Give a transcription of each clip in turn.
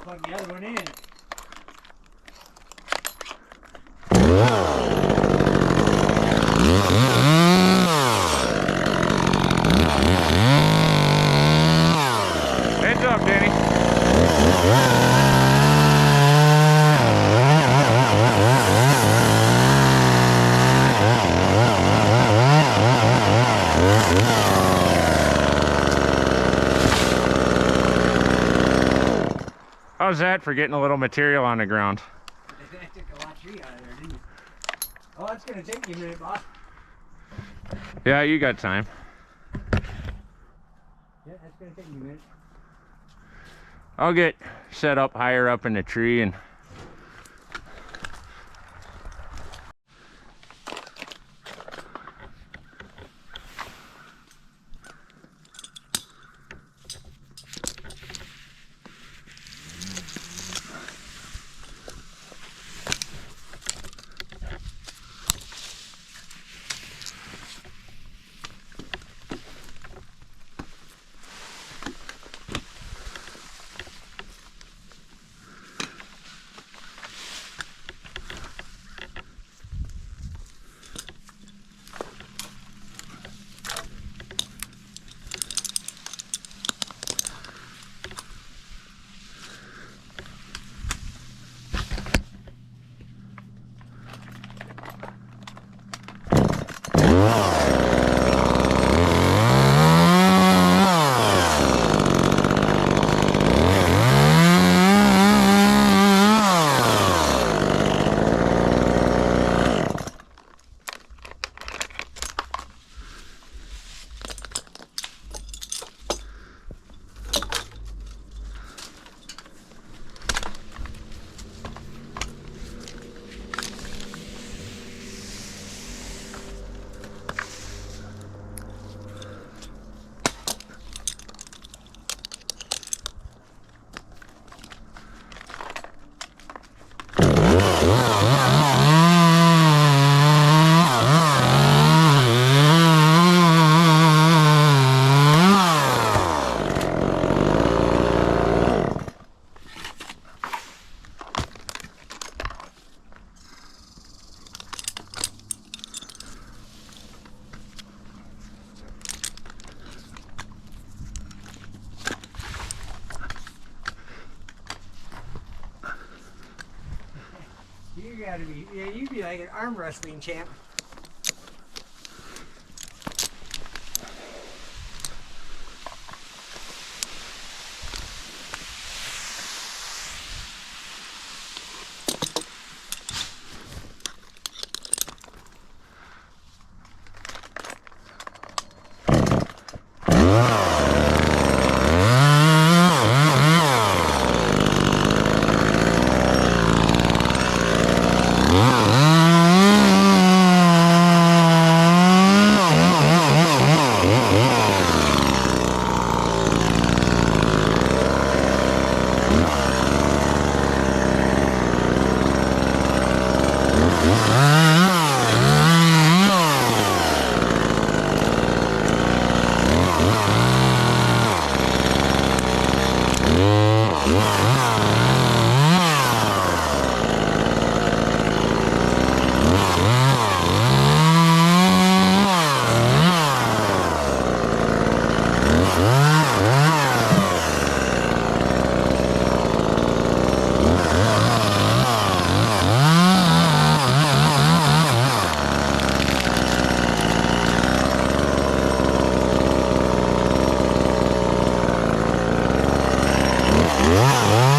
Plug the other one in. Heads up, Danny. How's that for getting a little material on the ground? That took a lot of tree out of there, didn't it? Oh, that's going to take you a minute, boss. Yeah, you got time. Yeah, that's going to take you a minute. I'll get set up higher up in the tree and You gotta be, yeah, you'd be like an arm wrestling champ. Yeah.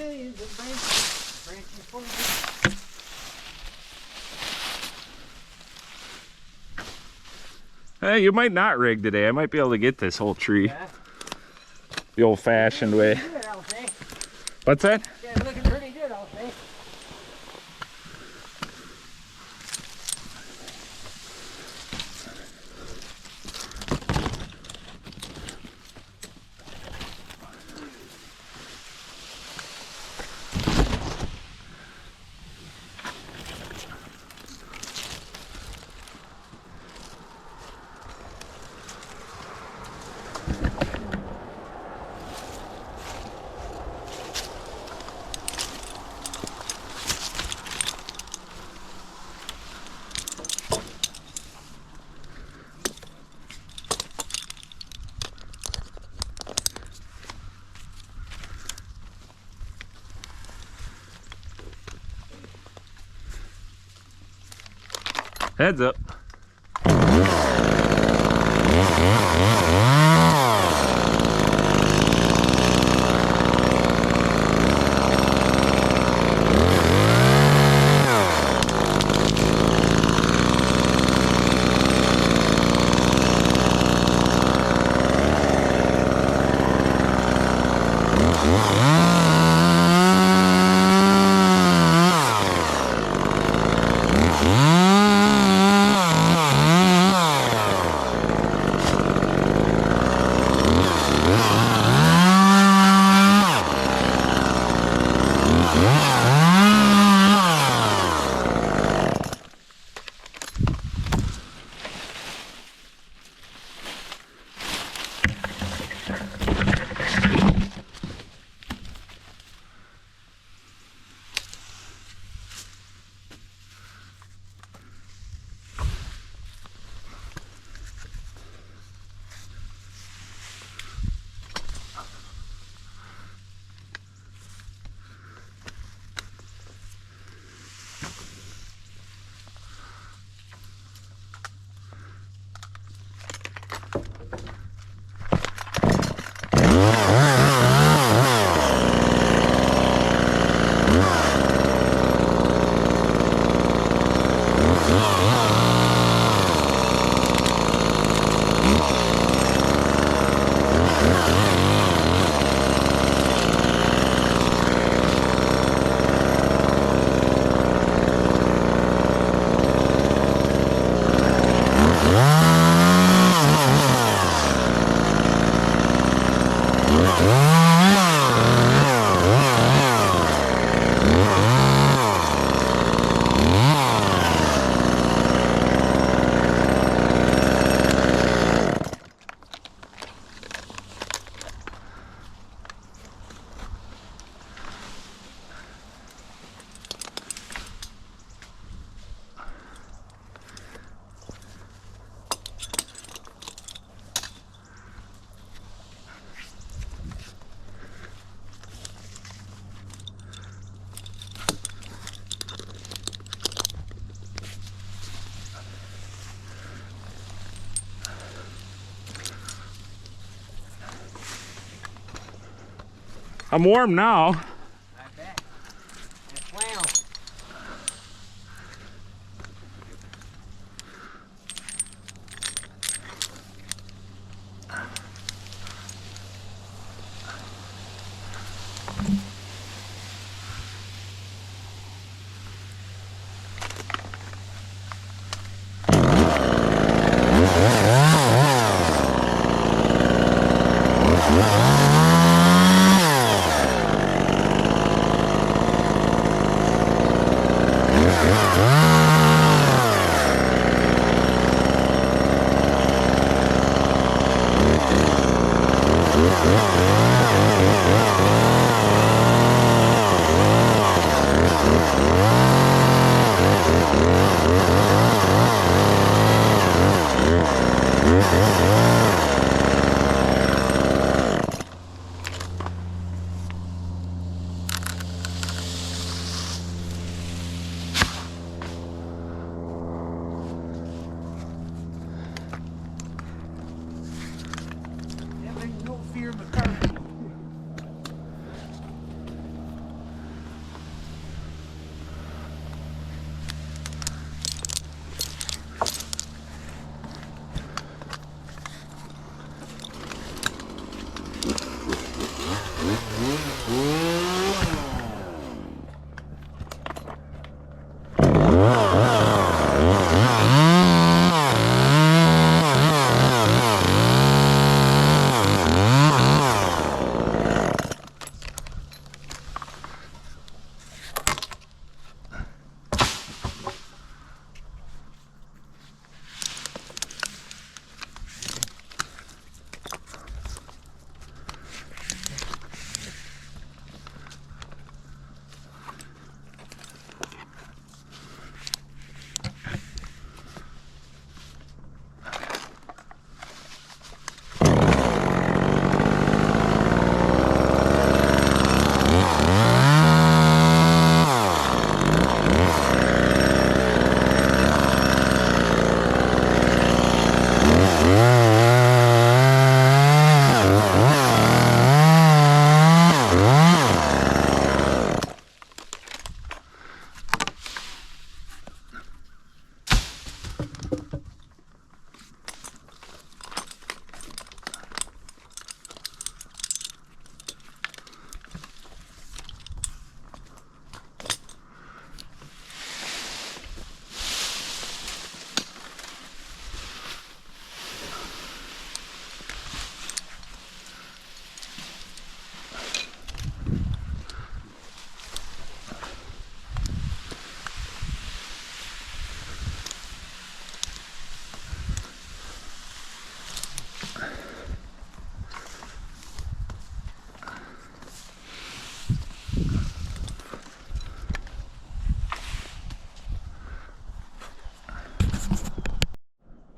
Yeah, use the branches for you. Hey, you might not rig today. I might be able to get this whole tree Yeah. the old-fashioned way. Good, I'll say. What's that? Yeah, looking pretty good, I'll say. Heads up. I'm warm now. I bet. And flannel.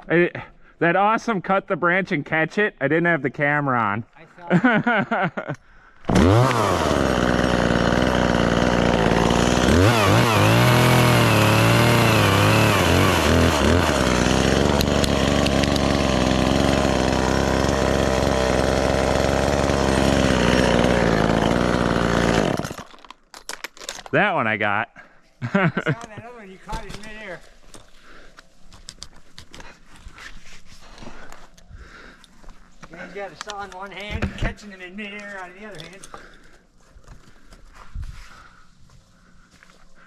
That awesome cut the branch and catch it. I didn't have the camera on. I saw it. That one I got. I saw that other one, you caught it in midair. Man's got a saw in one hand, catching them in midair on the other hand.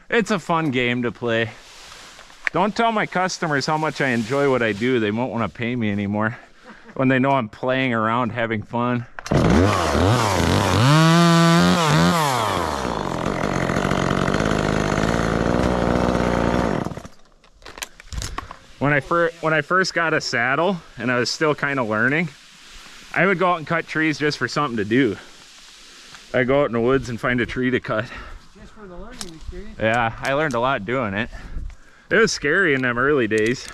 It's a fun game to play. Don't tell my customers how much I enjoy what I do. They won't want to pay me anymore when they know I'm playing around, having fun. When I first got a saddle and I was still kind of learning, I would go out and cut trees just for something to do. I'd go out in the woods and find a tree to cut. Just for the learning experience? Yeah, I learned a lot doing it. It was scary in them early days.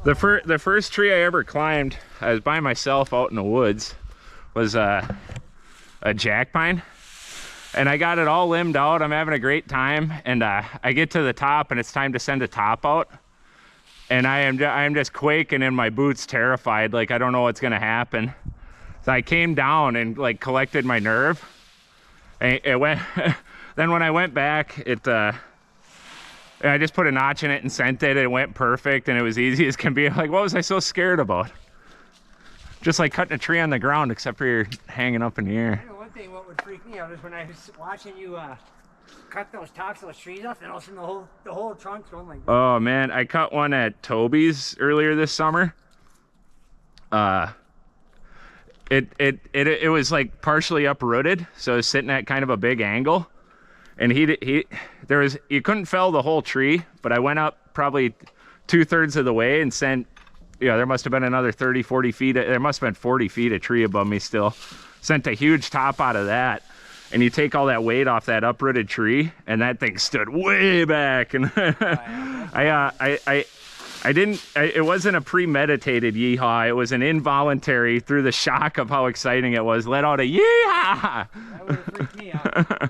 The first tree I ever climbed, I was by myself out in the woods, was a jack pine. And I got it all limbed out. I'm having a great time. And I get to the top and it's time to send a top out. And I am just quaking in my boots, terrified, like I don't know what's gonna happen. So I came down and like collected my nerve. And it went. Then when I went back, I just put a notch in it and sent it. It went perfect, and it was easy as can be. Like, what was I so scared about? Just like cutting a tree on the ground, except for you're hanging up in the air. You know, one thing what would freak me out is when I was watching you cut those tops, those trees off, and all of a sudden the whole trunk's going like. Oh man, I cut one at Toby's earlier this summer. It was like partially uprooted, so it was sitting at kind of a big angle, and you couldn't fell the whole tree, but I went up probably 2/3 of the way and sent, there must have been another 30-40 feet, there must have been 40 feet of tree above me still. Sent a huge top out of that. And you take all that weight off that uprooted tree, and that thing stood way back. And it wasn't a premeditated yeehaw. It was an involuntary, through the shock of how exciting it was, let out a yeehaw. That would have freaked me out.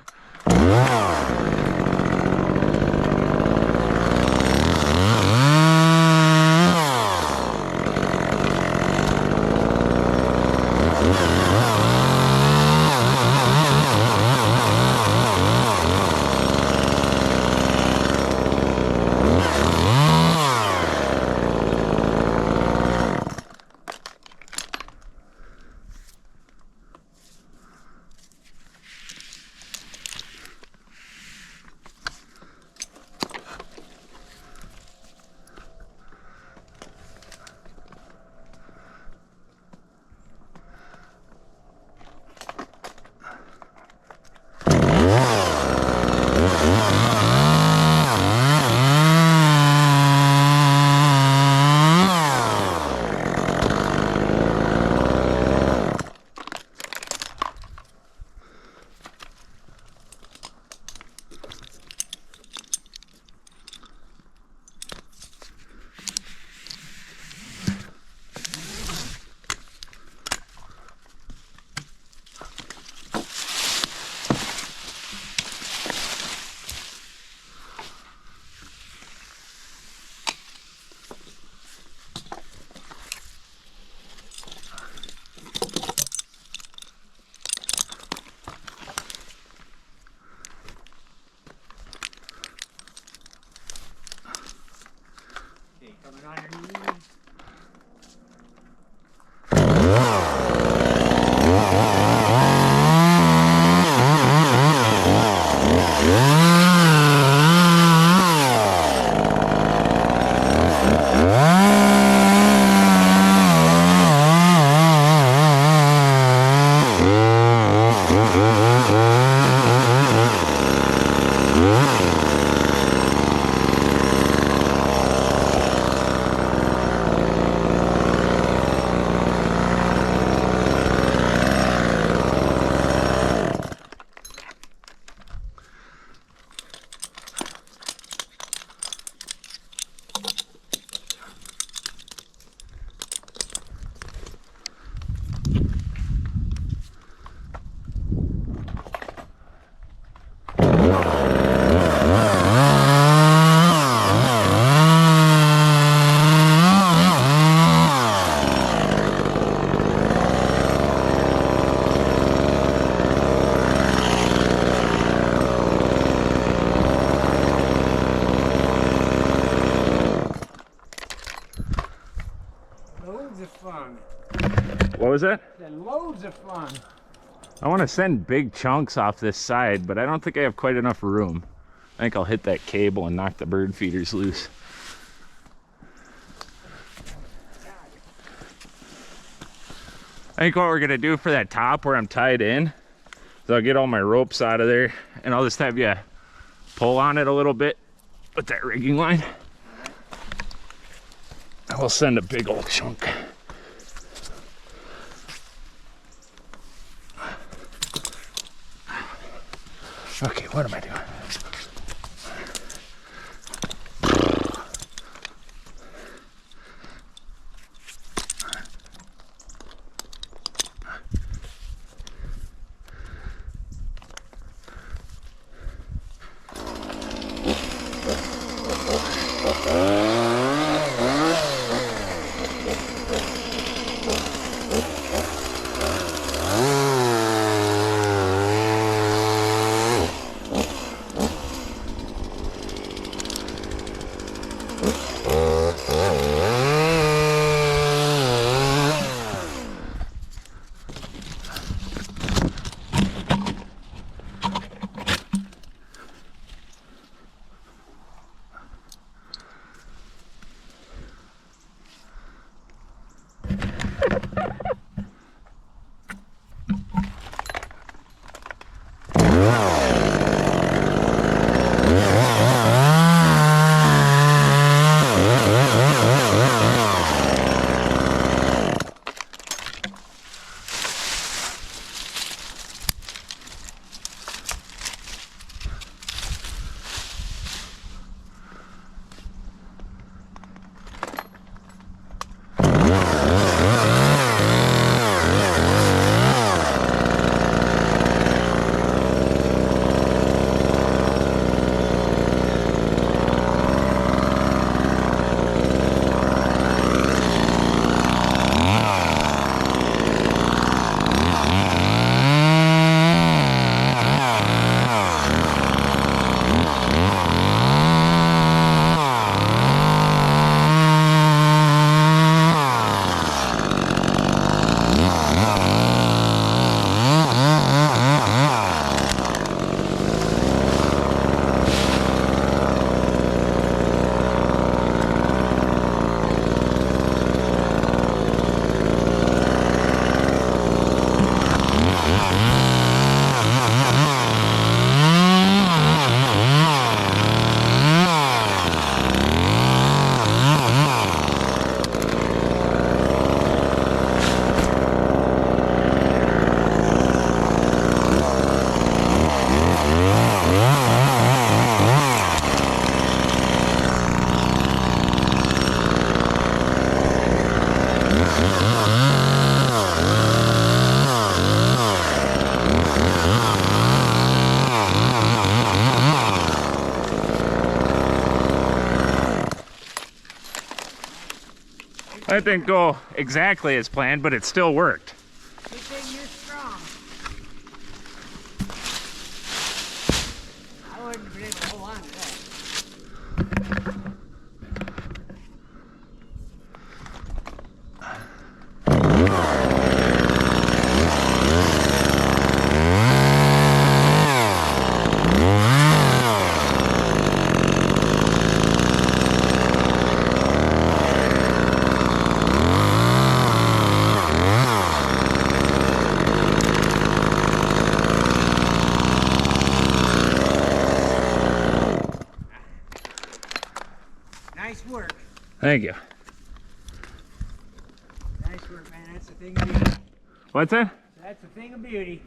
was that? Loads of fun. I want to send big chunks off this side, but I don't think I have quite enough room. I think I'll hit that cable and knock the bird feeders loose. I think what we're gonna do for that top where I'm tied in is I'll get all my ropes out of there and I'll just have you pull on it a little bit with that rigging line. I will send a big old chunk. Okay, what am I doing? That didn't go exactly as planned, but it still worked. Good thing you're strong. I wouldn't be able to hold on to that. Nice work. Thank you. Nice work, man. That's a thing of beauty. What's that? That's a thing of beauty.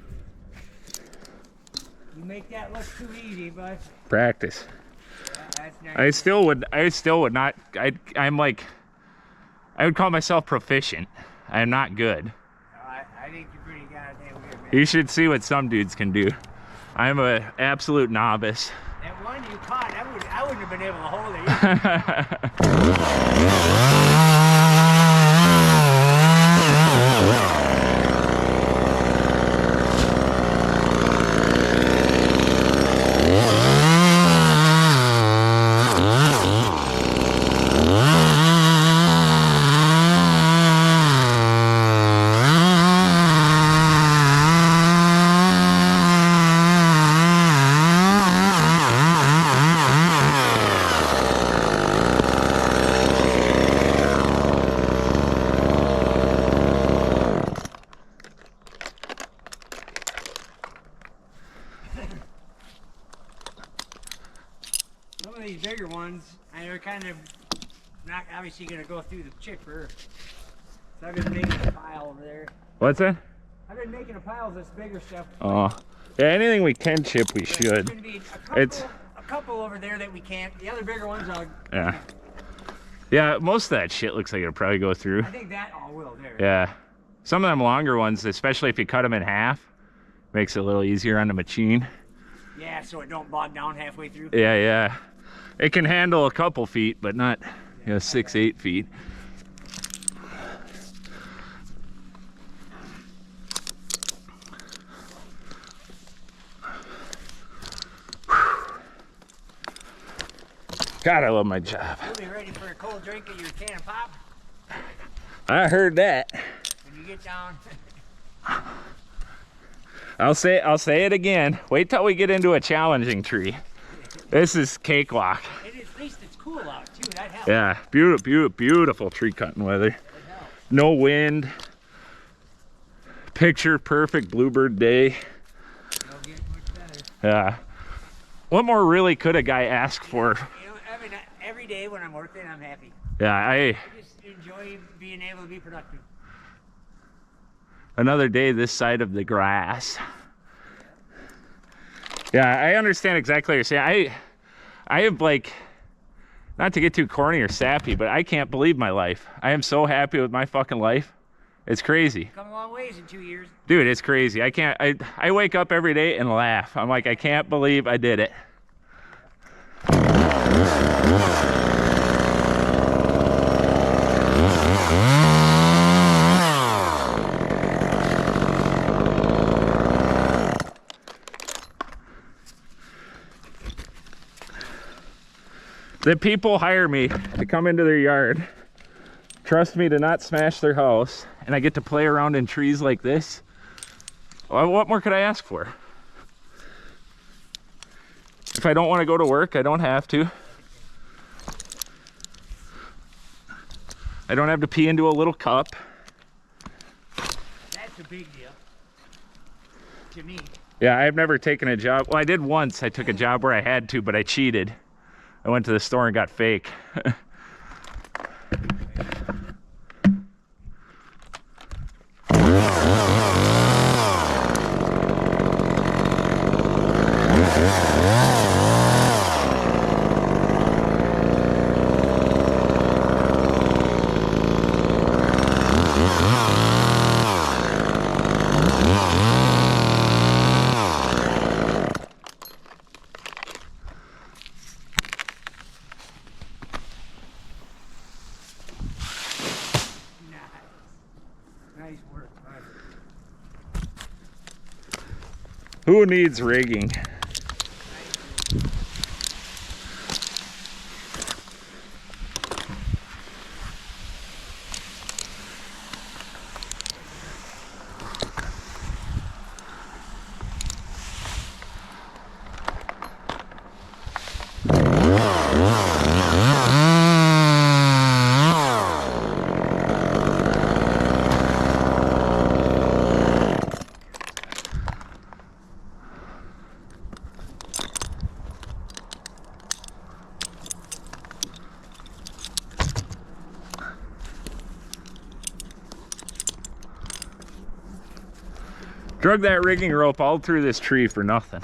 You make that look too easy, bud. Practice. That's nice. I still would not, I'm like, I would call myself proficient. I am not good. I think you're pretty goddamn good, man. You should see what some dudes can do. I'm an absolute novice. That one you caught, I wouldn't have been able to hold it either. these bigger ones, and they're kind of not obviously going to go through the chipper. So I've been making a pile over there. What's that? I've been making a pile of this bigger stuff. Oh, yeah. Anything we can chip, we should. There's going to be a couple over there that we can't. The other bigger ones are. Yeah. Yeah, most of that shit looks like it'll probably go through. I think that all will there. Yeah. Some of them longer ones, especially if you cut them in half, makes it a little easier on the machine. Yeah, so it don't bog down halfway through. Yeah, yeah. It can handle a couple feet, but not, 6, 8 feet. God, I love my job. You'll be ready for a cold drink of your can of pop I heard that. when you get down. I'll say it again. Wait till we get into a challenging tree. This is cakewalk. At least it's cool out too. That helps. Yeah, beautiful tree cutting weather. No wind. Picture perfect bluebird day. It'll get much better. Yeah. What more really could a guy ask for? Every day when I'm working, I'm happy. Yeah, I just enjoy being able to be productive. Another day this side of the grass. Yeah, I understand exactly what you're saying. I have, like, not to get too corny or sappy, but I can't believe my life. I am so happy with my fucking life. It's crazy. Come a long ways in 2 years. Dude, it's crazy. I wake up every day and laugh. I'm like, I can't believe I did it. The people hire me to come into their yard, trust me to not smash their house, and I get to play around in trees like this. Well, what more could I ask for? If I don't want to go to work, I don't have to. I don't have to pee into a little cup. That's a big deal to me. Yeah, I've never taken a job. Well, I did once. I took a job where I had to, but I cheated. I went to the store and got fake. Nice work, bud. Who needs rigging? Drug that rigging rope all through this tree for nothing.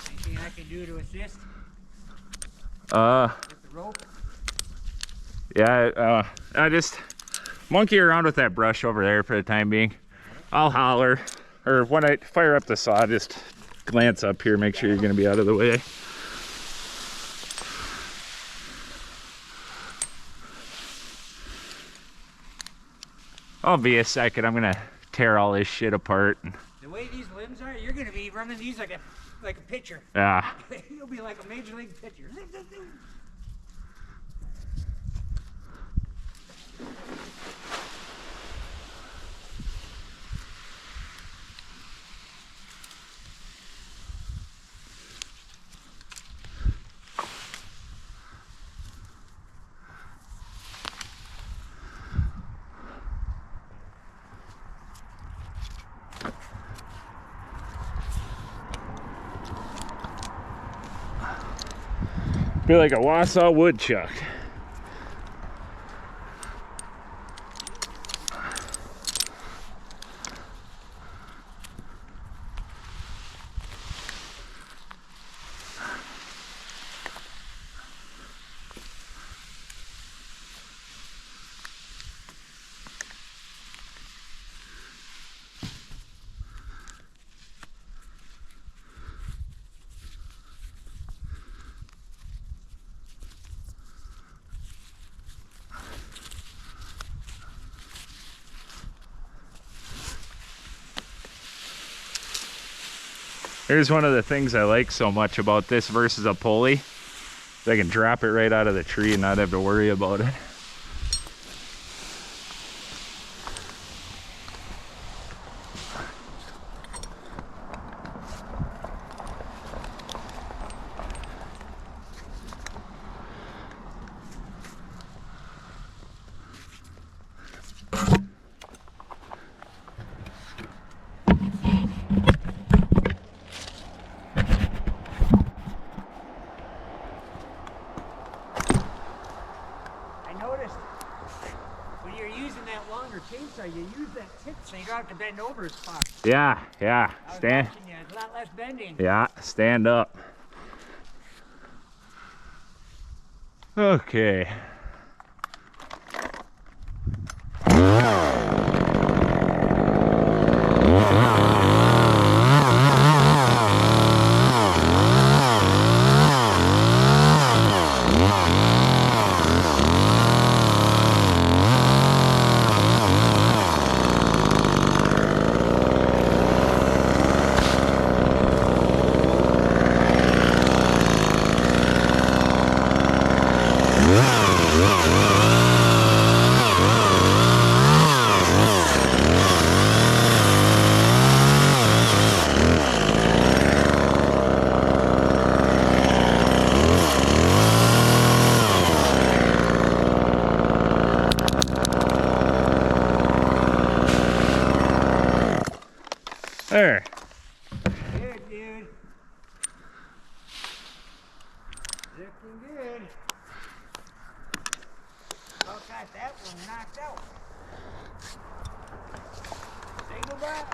Anything I can do to assist with the rope? Yeah, I just monkey around with that brush over there for the time being. I'll holler, or when I fire up the saw, just glance up here, make sure you're gonna be out of the way. I'll be a second. I'm gonna tear all this shit apart. The way these limbs are, you're gonna be running these like a pitcher. Yeah. You'll be like a major league pitcher. Feel like a Wausau woodchuck. Here's one of the things I like so much about this versus a pulley. I can drop it right out of the tree and not have to worry about it. When you're using that longer chainsaw, you use that tip so you don't have to bend over as far. Yeah, yeah. Stand. It's a lot less bending. Yeah, stand up. Okay. There. Good, dude. Looking good. Well, got that one knocked out. Say goodbye.